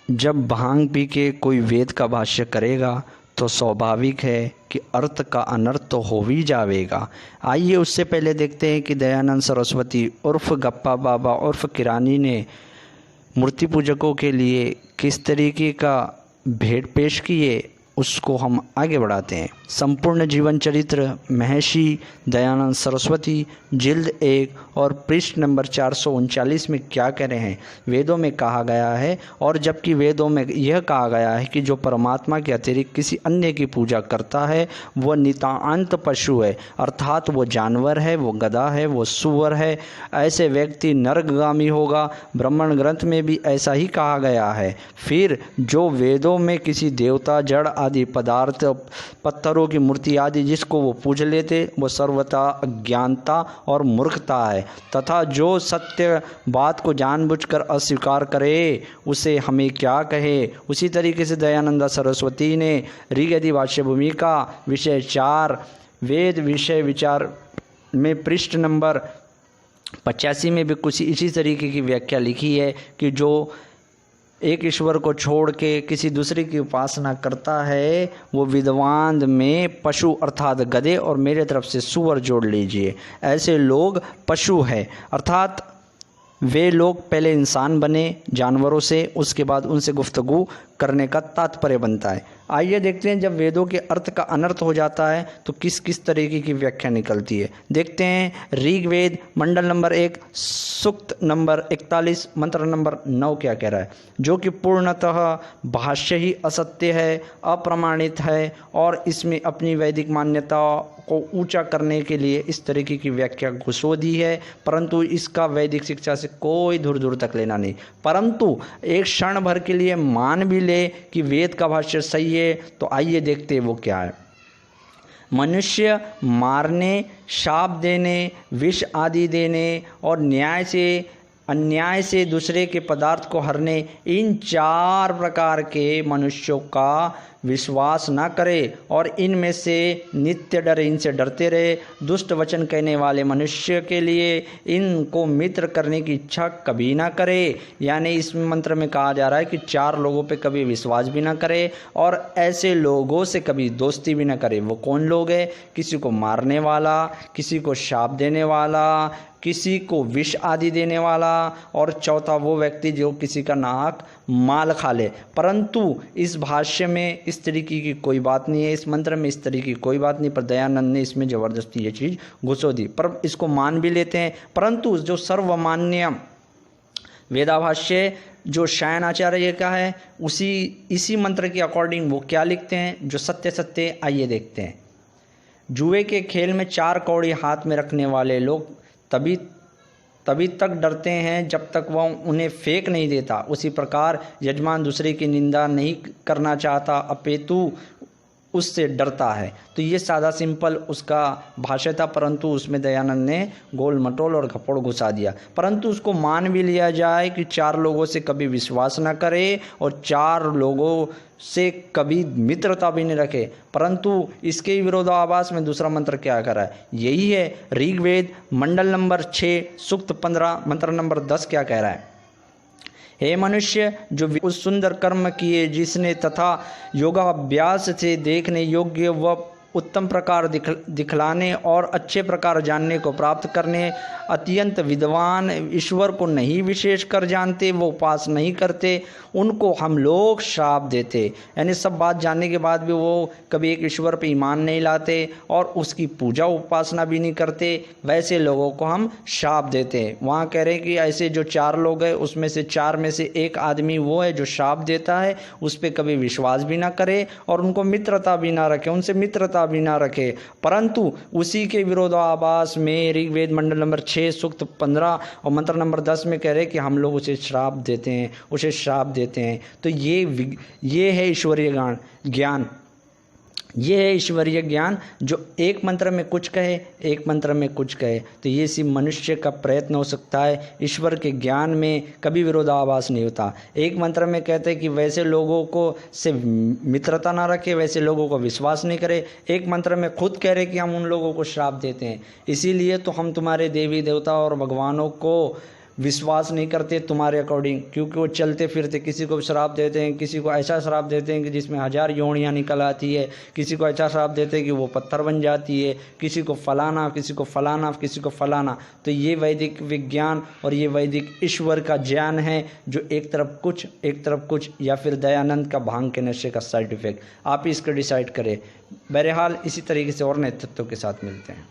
जब भांग पी के कोई वेद का भाष्य करेगा तो स्वाभाविक है कि अर्थ का अनर्थ तो हो ही जाएगा। आइए उससे पहले देखते हैं कि दयानंद सरस्वती उर्फ गप्पा बाबा उर्फ किरानी ने मूर्ति पूजकों के लिए किस तरीके का भेंट पेश किए, उसको हम आगे बढ़ाते हैं। संपूर्ण जीवन चरित्र महर्षि दयानंद सरस्वती जिल्द 1 और पृष्ठ नंबर 439 में क्या कह रहे हैं। वेदों में कहा गया है, और जबकि वेदों में यह कहा गया है कि जो परमात्मा के अतिरिक्त किसी अन्य की पूजा करता है वह नितांत पशु है, अर्थात वो जानवर है, वो गधा है, वो सुअर है, ऐसे व्यक्ति नरकगामी होगा। ब्राह्मण ग्रंथ में भी ऐसा ही कहा गया है। फिर जो वेदों में किसी देवता, जड़ आदि पदार्थ, पत्थरों की मूर्ति आदि जिसको वो पूज लेते, वो सर्वथा अज्ञानता और मूर्खता है, तथा जो सत्य बात को जानबूझकर अस्वीकार करे उसे हमें क्या कहे। उसी तरीके से दयानंद सरस्वती ने ऋग्वेदी भाष्य भूमिका विषय 4 वेद विषय विचार में पृष्ठ नंबर 85 में भी कुछ इसी तरीके की व्याख्या लिखी है कि जो एक ईश्वर को छोड़ के किसी दूसरे की उपासना करता है वो विद्वान में पशु अर्थात गधे और मेरे तरफ से सुअर जोड़ लीजिए, ऐसे लोग पशु है, अर्थात वे लोग पहले इंसान बने जानवरों से, उसके बाद उनसे गुफ्तगू करने का तात्पर्य बनता है। आइए देखते हैं जब वेदों के अर्थ का अनर्थ हो जाता है तो किस किस तरीके की व्याख्या निकलती है। देखते हैं ऋग्वेद मंडल नंबर 1 सूक्त नंबर 41 मंत्र नंबर 9 क्या कह रहा है, जो कि पूर्णतः भाष्य ही असत्य है, अप्रमाणित है, और इसमें अपनी वैदिक मान्यता को ऊंचा करने के लिए इस तरीके की व्याख्या घुसो दी है, परंतु इसका वैदिक शिक्षा से कोई दूर दूर तक लेना नहीं। परंतु एक क्षण भर के लिए मान भी ले कि वेद का भाष्य सही है, तो आइए देखते हैं वो क्या है। मनुष्य मारने, शाप देने, विष आदि देने और न्याय से अन्याय से दूसरे के पदार्थ को हरने, इन 4 प्रकार के मनुष्यों का विश्वास ना करे और इनमें से नित्य डरे, इनसे डरते रहे। दुष्ट वचन कहने वाले मनुष्य के लिए इनको मित्र करने की इच्छा कभी ना करे। यानी इस मंत्र में कहा जा रहा है कि 4 लोगों पे कभी विश्वास भी ना करे और ऐसे लोगों से कभी दोस्ती भी ना करे। वो कौन लोग हैं? किसी को मारने वाला, किसी को शाप देने वाला, किसी को विष आदि देने वाला, और चौथा वो व्यक्ति जो किसी का नाक माल खा ले। परंतु इस भाष्य में इस तरीके की कोई बात नहीं है, इस मंत्र में इस तरीके की कोई बात नहीं, पर दयानंद ने इसमें ज़बरदस्ती ये चीज़ घुसो दी। पर इसको मान भी लेते हैं, परंतु जो सर्वमान्य वेदाभाष्य जो शयनाचार्य का है इसी मंत्र के अकॉर्डिंग वो क्या लिखते हैं, जो सत्य सत्य, आइए देखते हैं। जुए के खेल में 4 कौड़ी हाथ में रखने वाले लोग तभी तक डरते हैं जब तक वह उन्हें फेंक नहीं देता। उसी प्रकार यजमान दूसरे की निंदा नहीं करना चाहता, अपितु उससे डरता है। तो ये सादा सिंपल उसका भाष्य था, परंतु उसमें दयानंद ने गोल मटोल और घपोड़ घुसा दिया। परंतु उसको मान भी लिया जाए कि 4 लोगों से कभी विश्वास ना करे और 4 लोगों से कभी मित्रता भी नहीं रखे, परंतु इसके विरोधाभास में दूसरा मंत्र क्या कर रहा है, यही है ऋग्वेद मंडल नंबर 6 सूक्त 15 मंत्र नंबर 10 क्या कह रहा है। हे मनुष्य, जो उस सुंदर कर्म किए जिसने तथा योगाभ्यास से देखने योग्य व उत्तम प्रकार दिखलाने और अच्छे प्रकार जानने को प्राप्त करने, अत्यंत विद्वान ईश्वर को नहीं विशेष कर जानते, वो उपास नहीं करते, उनको हम लोग श्राप देते। यानी सब बात जानने के बाद भी वो कभी एक ईश्वर पे ईमान नहीं लाते और उसकी पूजा उपासना भी नहीं करते, वैसे लोगों को हम श्राप देते हैं। वहाँ कह रहे हैं कि ऐसे जो 4 लोग हैं उसमें से 4 में से एक आदमी वो है जो श्राप देता है, उस पर कभी विश्वास भी ना करे और उनको मित्रता भी ना रखे, उनसे मित्रता भी ना रखे। परंतु उसी के विरोधाभास में ऋग्वेद मंडल नंबर 6 सूक्त 15 और मंत्र नंबर 10 में कह रहे कि हम लोग उसे श्राप देते हैं, उसे श्राप देते हैं। तो ये है ईश्वरीय ज्ञान, ये है ईश्वरीय ज्ञान जो एक मंत्र में कुछ कहे, एक मंत्र में कुछ कहे। तो ये सिर्फ मनुष्य का प्रयत्न हो सकता है, ईश्वर के ज्ञान में कभी विरोधाभास नहीं होता। एक मंत्र में कहते हैं कि वैसे लोगों को से मित्रता ना रखे, वैसे लोगों को विश्वास नहीं करे। एक मंत्र में खुद कह रहे कि हम उन लोगों को श्राप देते हैं, इसीलिए तो हम तुम्हारे देवी देवता और भगवानों को विश्वास नहीं करते तुम्हारे अकॉर्डिंग, क्योंकि वो चलते फिरते किसी को श्राप देते हैं, किसी को ऐसा श्राप देते हैं कि जिसमें 1000 योनियाँ निकल आती है, किसी को ऐसा श्राप देते हैं कि वो पत्थर बन जाती है, किसी को फलाना, किसी को फलाना, किसी को फलाना। तो ये वैदिक विज्ञान और ये वैदिक ईश्वर का ज्ञान है, जो एक तरफ कुछ या फिर दयानंद का भांग के नशे का साइड इफेक्ट। आप ही इसको डिसाइड करें। बहरहाल इसी तरीके से और नए तत्वों के साथ मिलते हैं।